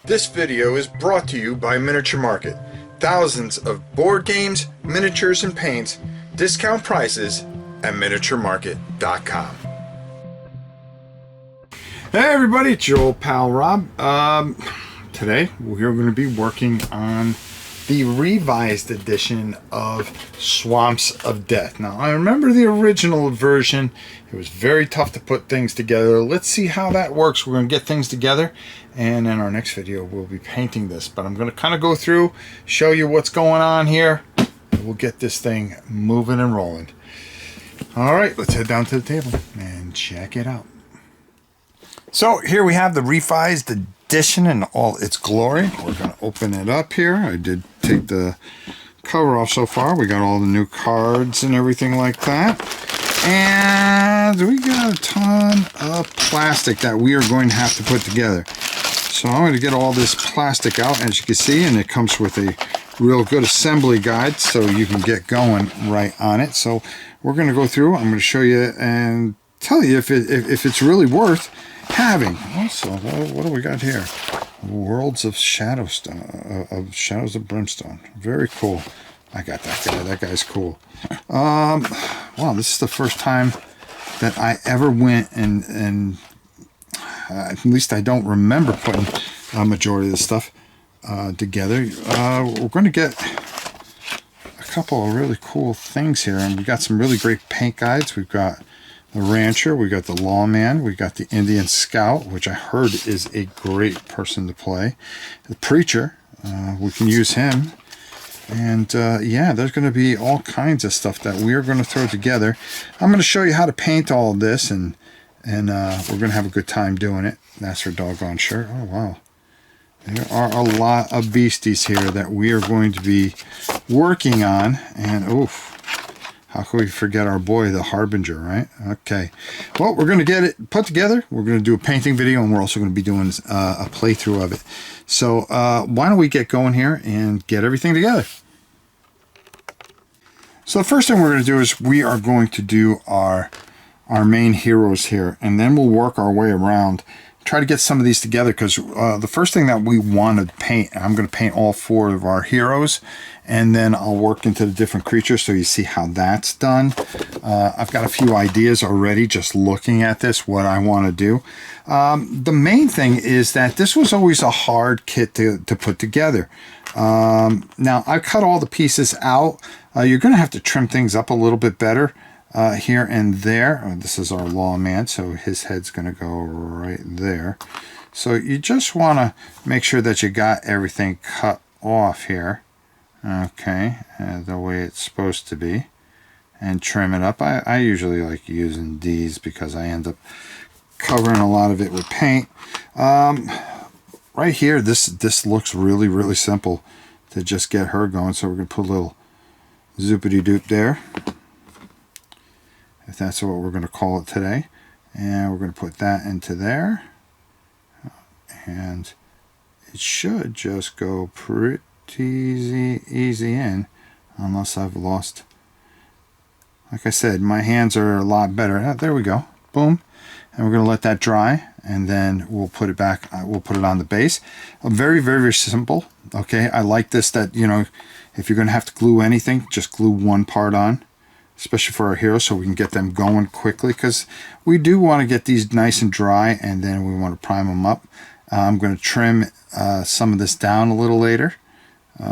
This video is brought to you by Miniature Market. Thousands of board games, miniatures, and paints. Discount prices at miniaturemarket.com. Hey everybody, it's your old pal Rob. Today we're going to be working on the revised edition of Swamps of Death. Now, I remember the original version. It was very tough to put things together. Let's see how that works. We're going to get things together, and in our next video, we'll be painting this. But I'm going to kind of go through, show you what's going on here, and we'll get this thing moving and rolling. All right, let's head down to the table and check it out. So here we have the revised edition in all its glory. We're going to open it up here. I did take the cover off so far. We got all the new cards and everything like that. And we got a ton of plastic that we are going to have to put together. So I'm going to get all this plastic out, as you can see, and it comes with a real good assembly guide so you can get going right on it. So we're going to go through. I'm going to show you and tell you if it's really worth having. Also, what do we got here? Worlds of Shadows of Brimstone. Very cool. I got that guy. That guy's cool. Wow, this is the first time that I ever went and at least I don't remember putting a majority of this stuff together. We're going to get a couple of really cool things here, and we got some really great paint guides. We've got the Rancher, we got the Lawman, we got the Indian Scout, which I heard is a great person to play. The Preacher, we can use him. And yeah, there's going to be all kinds of stuff that we are going to throw together. I'm going to show you how to paint all of this, and we're going to have a good time doing it. That's for doggone sure. Oh, wow. There are a lot of beasties here that we are going to be working on. And, oof. How can we forget our boy, the Harbinger, right? Okay. Well, we're going to get it put together. We're going to do a painting video, and we're also going to be doing a playthrough of it. So why don't we get going here and get everything together? So the first thing we're going to do is we are going to do our main heroes here, and then we'll work our way around. Try to get some of these together, because the first thing that we want to paint, and I'm going to paint all 4 of our heroes, and then I'll work into the different creatures so you see how that's done. I've got a few ideas already just looking at this, what I want to do. The main thing is that this was always a hard kit to put together. Now, I cut all the pieces out. You're going to have to trim things up a little bit better. Here and there. This is our Lawman, so his head's going to go right there. So you just want to make sure that you got everything cut off here, okay, the way it's supposed to be, and trim it up. I usually like using these because I end up covering a lot of it with paint. Right here, this looks really simple to just get her going, so we're going to put a little zoopity-doop there, if that's what we're going to call it today. And we're going to put that into there, and it should just go pretty easy in, unless I've lost, like I said, my hands are a lot better. There we go, boom. And we're going to let that dry, and then we'll put it back, we'll put it on the base. Very simple. Okay, I like this, that, you know, if you're going to have to glue anything, just glue one part on, especially for our heroes, so we can get them going quickly, because we do want to get these nice and dry, and then we want to prime them up. I'm going to trim some of this down a little later. You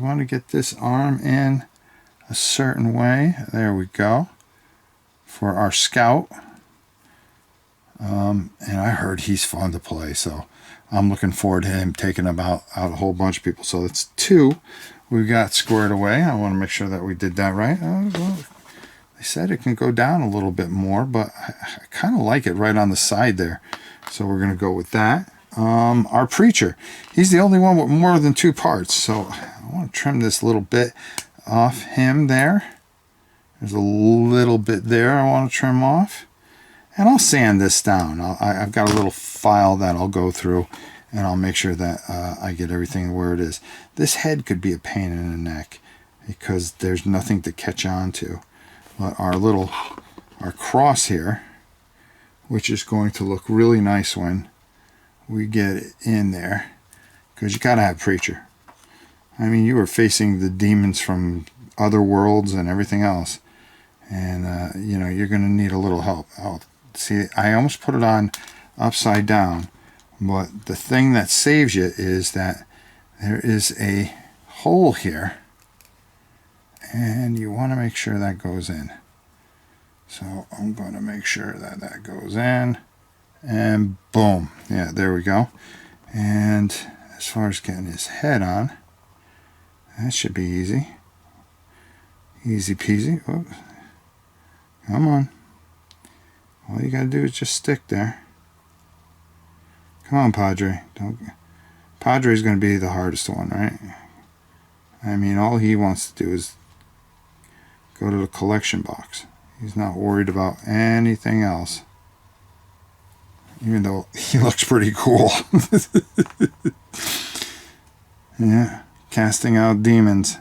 want to get this arm in a certain way. There we go. For our Scout. And I heard he's fun to play, so I'm looking forward to him taking out a whole bunch of people. So that's 2 we got squared away. I want to make sure that we did that right. Well, they said it can go down a little bit more, but I kind of like it right on the side there. So we're going to go with that. Our Preacher, he's the only one with more than 2 parts. So I want to trim this little bit off him there. There's a little bit there I want to trim off. And I'll sand this down. I've got a little file that I'll go through, and I'll make sure that I get everything where it is. This head could be a pain in the neck because there's nothing to catch on to. But our cross here, which is going to look really nice when we get it in there, because you gotta have Preacher. I mean, you were facing the demons from other worlds and everything else, and you know, you're gonna need a little help. Oh, see, I almost put it on upside down, but the thing that saves you is that there is a hole here, and you want to make sure that goes in. So I'm going to make sure that that goes in, and boom. Yeah, there we go. And as far as getting his head on, that should be easy. Easy peasy. Oh, come on. All you got to do is just stick there. Come on, Padre. Padre's going to be the hardest one, right? I mean, all he wants to do is go to the collection box. He's not worried about anything else. Even though he looks pretty cool. Yeah. Casting out demons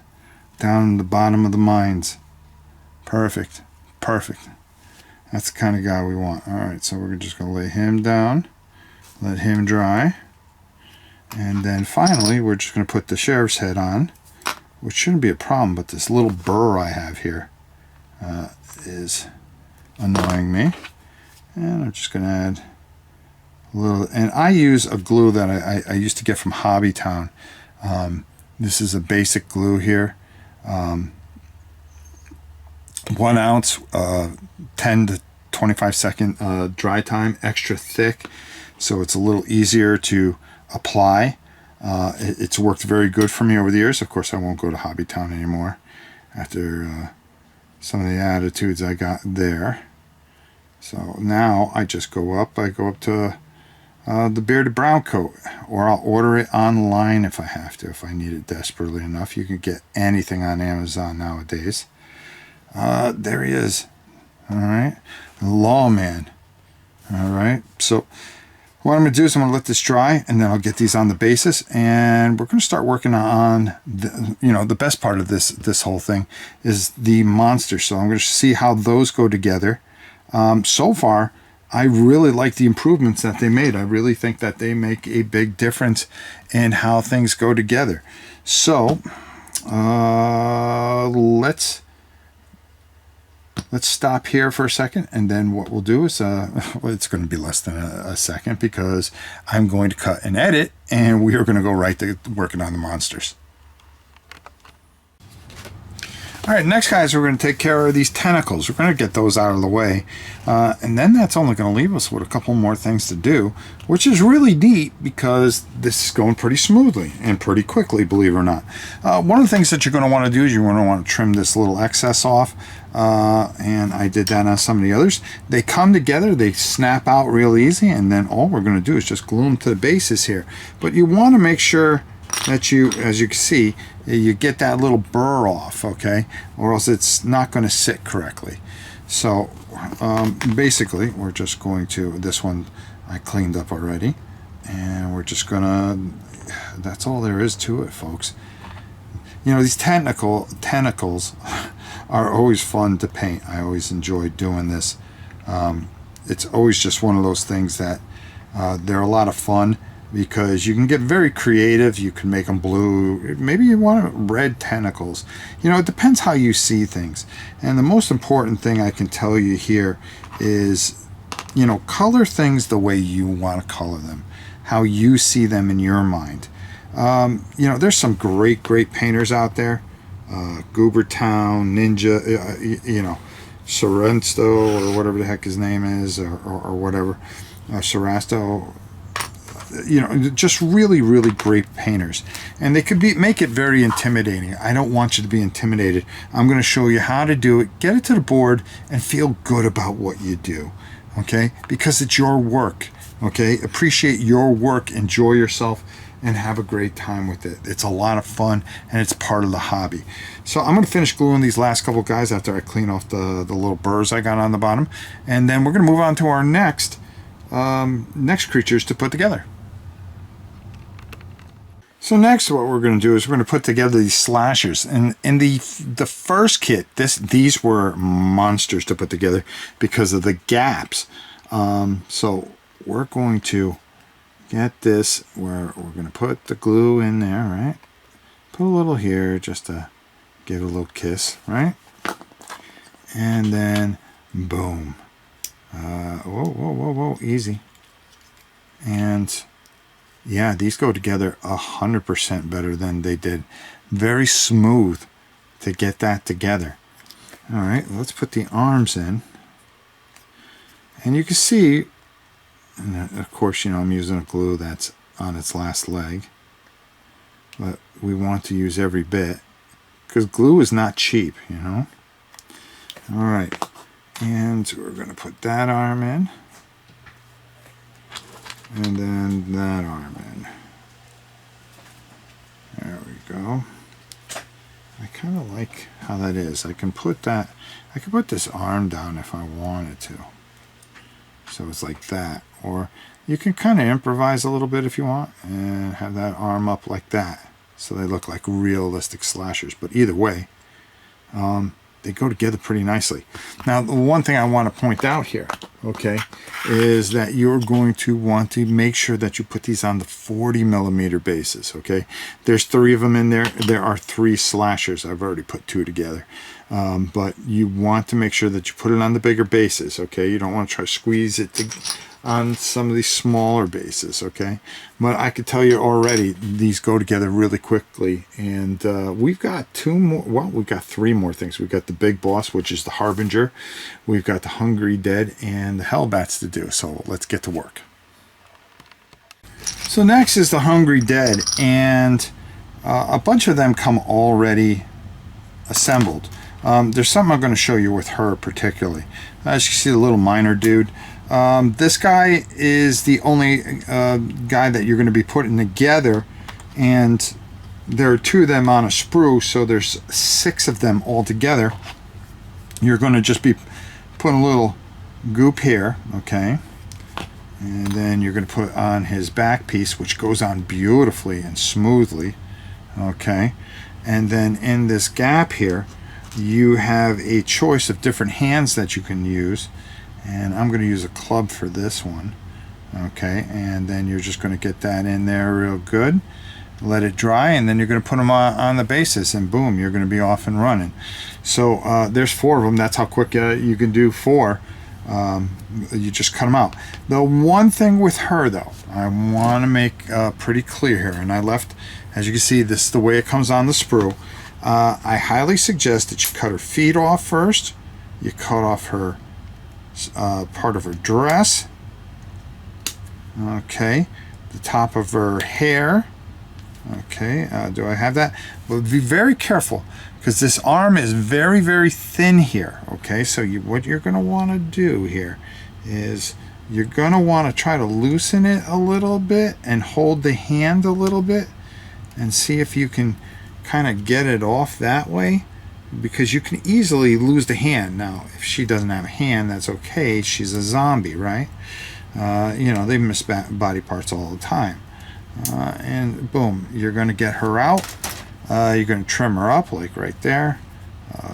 down in the bottom of the mines. Perfect. Perfect. That's the kind of guy we want. Alright, so we're just going to lay him down. Let him dry. And then finally, we're just going to put the sheriff's head on. Which shouldn't be a problem, but this little burr I have here is annoying me. And I'm just going to add a little, and I use a glue that I used to get from Hobby Town. This is a basic glue here. 1 ounce, 10 to 25 second dry time, extra thick, so it's a little easier to apply. It's worked very good for me over the years. Of course, I won't go to Hobby Town anymore after some of the attitudes I got there. So now I just go up. I go up to the bearded brown coat, or I'll order it online if I have to, if I need it desperately enough. You can get anything on Amazon nowadays. There he is. All right, Lawman. All right, so what I'm going to do is I'm going to let this dry, and then I'll get these on the basis, and we're going to start working on the, you know, the best part of this whole thing is the monsters. So I'm going to see how those go together. So far, I really like the improvements that they made. I really think that they make a big difference in how things go together. So let's stop here for a second, and then what we'll do is well, it's going to be less than a second, because I'm going to cut and edit, and we are going to go right to working on the monsters. All right, next, guys, we're going to take care of these tentacles. We're going to get those out of the way, and then that's only going to leave us with a couple more things to do, which is really neat, because this is going pretty smoothly and pretty quickly, believe it or not. One of the things that you're going to want to do is you're going to want to trim this little excess off, and I did that on some of the others. They come together, they snap out real easy, and then all we're going to do is just glue them to the bases here. But you want to make sure that you, as you can see, you get that little burr off, okay, or else it's not going to sit correctly. So basically, we're just going to, this one I cleaned up already, and we're just gonna, that's all there is to it, folks. You know, these tentacles are always fun to paint. I always enjoy doing this. It's always just one of those things that they're a lot of fun, because you can get very creative. You can make them blue. Maybe you want red tentacles. You know, it depends how you see things. And the most important thing I can tell you here is, you know, color things the way you want to color them, how you see them in your mind. You know, there's some great painters out there. Goobertown, Ninja, you know, Sorrento, or whatever the heck his name is, or whatever, Sarasto. You know, just really great painters, and they could make it very intimidating. I don't want you to be intimidated. I'm going to show you how to do it, get it to the board, and feel good about what you do, okay? Because it's your work, okay? Appreciate your work, enjoy yourself, and have a great time with it. It's a lot of fun, and it's part of the hobby. So I'm going to finish gluing these last couple guys after I clean off the little burrs I got on the bottom, and then we're going to move on to our next creatures to put together. So next, what we're going to do is we're going to put together these slashers. And in the first kit, these were monsters to put together because of the gaps. So we're going to get this where we're going to put the glue in there, right? Put a little here just to give it a little kiss, right? And then boom. Whoa, whoa, whoa, whoa, easy. And yeah, these go together 100% better than they did. Very smooth to get that together. All right, let's put the arms in. And you can see, and of course, you know, I'm using a glue that's on its last leg. But we want to use every bit because glue is not cheap, you know. All right, and we're going to put that arm in. And then that arm in. There we go. I kind of like how that is. I can put this arm down if I wanted to. So it's like that. Or you can kind of improvise a little bit if you want and have that arm up like that. So they look like realistic slashers. But either way, they go together pretty nicely. Now, the one thing I want to point out here, okay, is that you're going to want to make sure that you put these on the 40mm bases, okay? There's 3 of them in there. There are 3 slashers. I've already put 2 together. But you want to make sure that you put it on the bigger bases, okay? You don't want to try to squeeze it on some of these smaller bases, okay? But I can tell you already, these go together really quickly. And we've got 2 more, well, we've got 3 more things. We've got the big boss, which is the harbinger. We've got the hungry dead and the hellbats to do. So let's get to work. So next is the hungry dead, and a bunch of them come already assembled. There's something I'm going to show you with her particularly. As you see, the little miner dude. This guy is the only guy that you're going to be putting together, and there are 2 of them on a sprue, so there's 6 of them all together. You're going to just be putting a little goop here, okay, and then you're going to put on his back piece, which goes on beautifully and smoothly, okay, and then in this gap here you have a choice of different hands that you can use, and I'm going to use a club for this one, okay, and then you're just going to get that in there real good, let it dry, and then you're going to put them on the bases, and boom, you're going to be off and running. So there's 4 of them. That's how quick you can do 4. You just cut them out. The one thing with her, though, I want to make pretty clear here, and I left, as you can see, this is the way it comes on the sprue. I highly suggest that you cut her feet off first. You cut off her part of her dress, okay, the top of her hair, okay. Do I have that? But be very careful because this arm is very, very thin here, okay. So what you're going to want to do here is you're going to want to try to loosen it a little bit and hold the hand a little bit and see if you can kind of get it off that way, because you can easily lose the hand. Now, if she doesn't have a hand, that's okay. She's a zombie, right? You know, they miss body parts all the time. And boom, you're going to get her out. You're going to trim her up, like right there.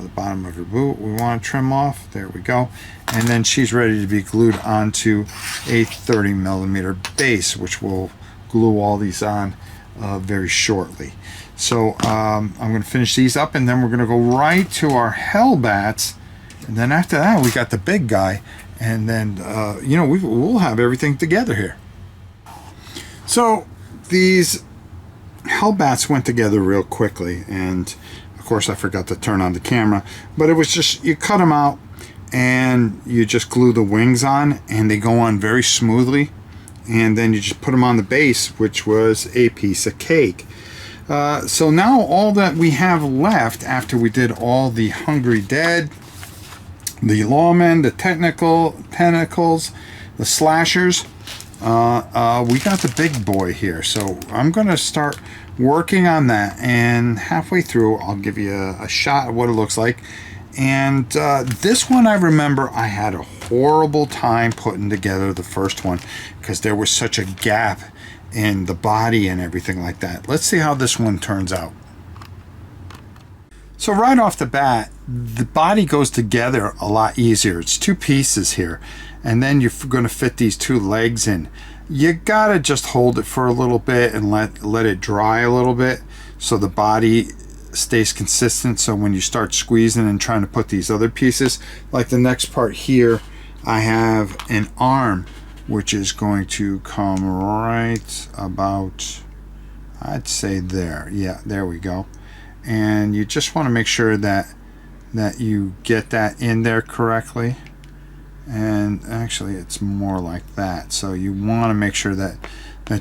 The bottom of her boot we want to trim off. There we go. And then she's ready to be glued onto a 30mm base, which will glue all these on very shortly. So I'm going to finish these up, and then we're going to go right to our hellbats, and then after that we got the big guy, and then you know, we'll have everything together here. So these hellbats went together real quickly, and of course I forgot to turn on the camera, but it was just, you cut them out and you just glue the wings on, and they go on very smoothly, and then you just put them on the base, which was a piece of cake. So now all that we have left after we did all the hungry dead, the lawmen, the tentacles, the slashers, we got the big boy here. So I'm going to start working on that, and halfway through I'll give you a shot of what it looks like. And this one, I remember I had a horrible time putting together the first one because there was such a gap in the body and everything like that. Let's see how this one turns out. So right off the bat, the body goes together a lot easier. It's 2 pieces here, and then you're going to fit these 2 legs in. you gotta just hold it for a little bit and let it dry a little bit so the body stays consistent. So when you start squeezing and trying to put these other pieces, like the next part here, I have an arm which is going to come right about, I'd say there. Yeah, there we go. And you just want to make sure that you get that in there correctly. And actually it's more like that. So you want to make sure that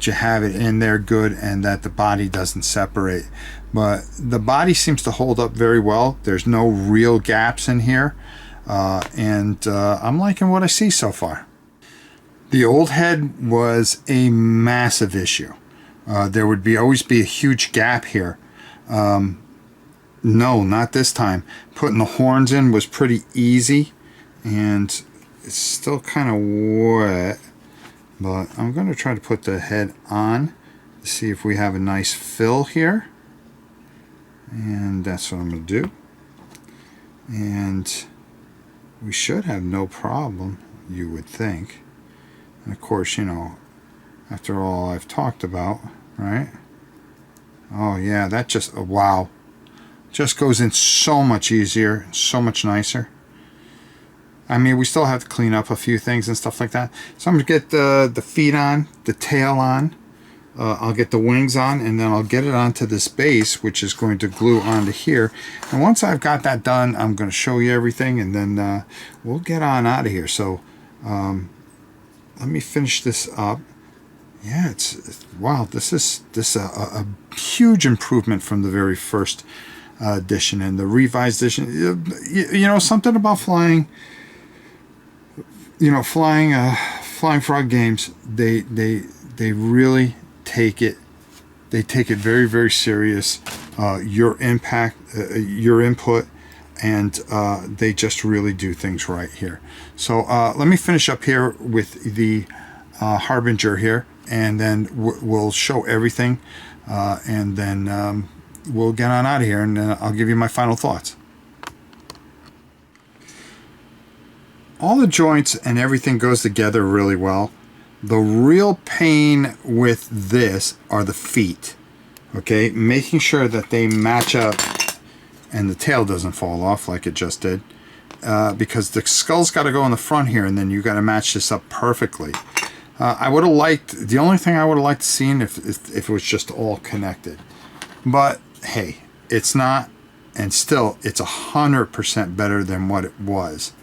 you have it in there good and that the body doesn't separate. But the body seems to hold up very well. There's no real gaps in here. I'm liking what I see so far. The old head was a massive issue. There would always be a huge gap here. No, not this time. Putting the horns in was pretty easy, and it's still kind of wet, but I'm going to try to put the head on to see if we have a nice fill here, and that's what I'm going to do. And we should have no problem, you would think. And of course, you know, after all I've talked about, right? Oh yeah, that just, wow. Just goes in so much easier, so much nicer. I mean, we still have to clean up a few things and stuff like that. So I'm going to get the feet on, the tail on. I'll get the wings on, and then I'll get it onto this base, which is going to glue onto here. And once I've got that done, I'm going to show you everything, and then we'll get on out of here. So let me finish this up. Yeah, it's wow. This is a huge improvement from the very first edition and the revised edition. You know, something about flying. You know, flying frog games. They really take it. They take it very, very serious. Your impact, your input, and they just really do things right here. So let me finish up here with the harbinger here, and then we'll show everything, and then we'll get on out of here, and I'll give you my final thoughts. All the joints and everything goes together really well. The real pain with this are the feet. Okay, making sure that they match up and the tail doesn't fall off like it just did, because the skull's got to go in the front here, and then you got to match this up perfectly. I would have liked, the only thing I would have liked to seen if it was just all connected, but hey, it's not, and still it's 100% better than what it was.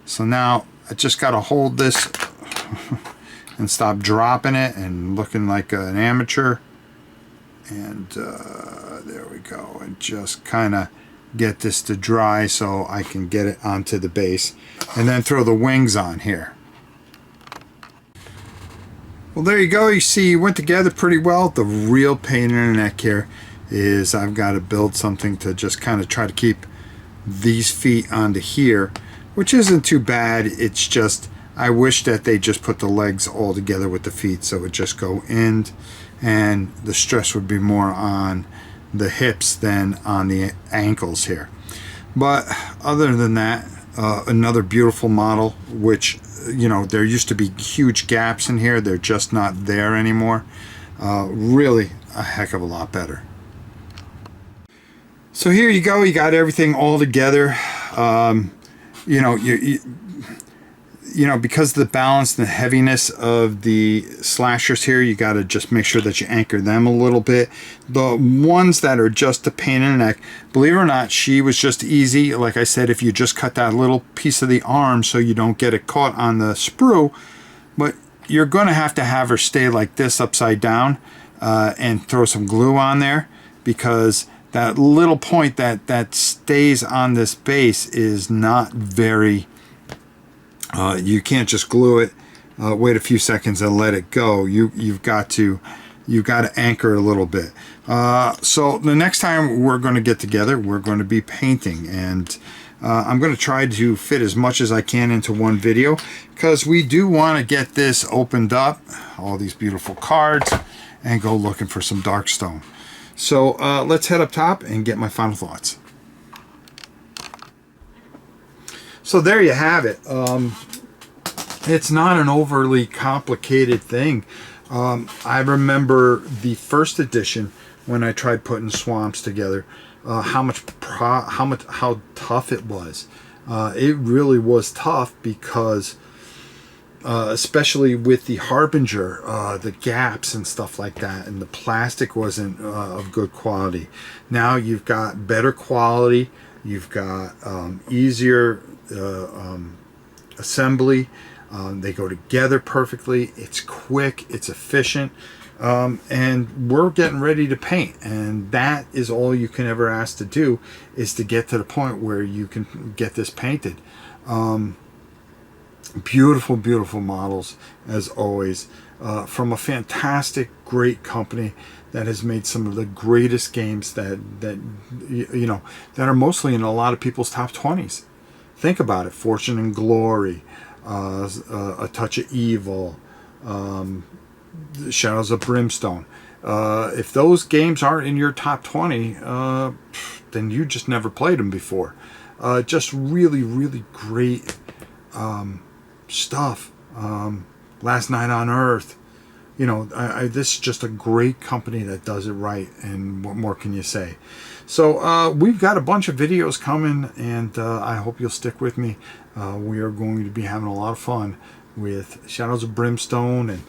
So now I just got to hold this and stop dropping it and looking like an amateur. And there we go. And just kind of get this to dry so I can get it onto the base. And then throw the wings on here. Well, there you go. You see, it went together pretty well. The real pain in the neck here is I've got to build something to just kind of try to keep these feet onto here, which isn't too bad. It's just I wish that they just put the legs all together with the feet, so it would just go in, and the stress would be more on the hips than on the ankles here. But other than that, another beautiful model, which, you know, there used to be huge gaps in here. They're just not there anymore. Really a heck of a lot better. So here you go. You got everything all together. You know, you know, because of the balance and the heaviness of the slashers here, you got to just make sure that you anchor them a little bit. The ones that are just a pain in the neck, believe it or not, she was just easy. Like I said, if you just cut that little piece of the arm so you don't get it caught on the sprue, but you're going to have her stay like this upside down, and throw some glue on there, because that little point that stays on this base is not very, you can't just glue it, wait a few seconds and let it go. You've got to anchor a little bit. So the next time we're going to get together, we're going to be painting, and I'm going to try to fit as much as I can into one video, because we do want to get this opened up, all these beautiful cards, and go looking for some dark stone. So let's head up top and get my final thoughts. So there you have it. It's not an overly complicated thing. I remember the first edition when I tried putting swamps together, how tough it was. It really was tough because, especially with the harbinger, the gaps and stuff like that, and the plastic wasn't of good quality. Now you've got better quality. You've got easier assembly. They go together perfectly. It's quick. It's efficient. And we're getting ready to paint. And that is all you can ever ask to do, is to get to the point where you can get this painted. Beautiful, beautiful models, as always. From a fantastic, great company that has made some of the greatest games that are mostly in a lot of people's top 20s. Think about it. Fortune and Glory, A Touch of Evil, Shadows of Brimstone. If those games aren't in your top 20, then you just never played them before. Just really, really great stuff. Last Night on Earth. This is just a great company that does it right, and what more can you say? So we've got a bunch of videos coming, and I hope you'll stick with me. We are going to be having a lot of fun with Shadows of Brimstone and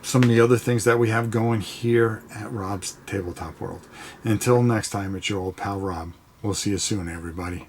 some of the other things that we have going here at Rob's Tabletop World. Until next time, it's your old pal Rob. We'll see you soon, everybody.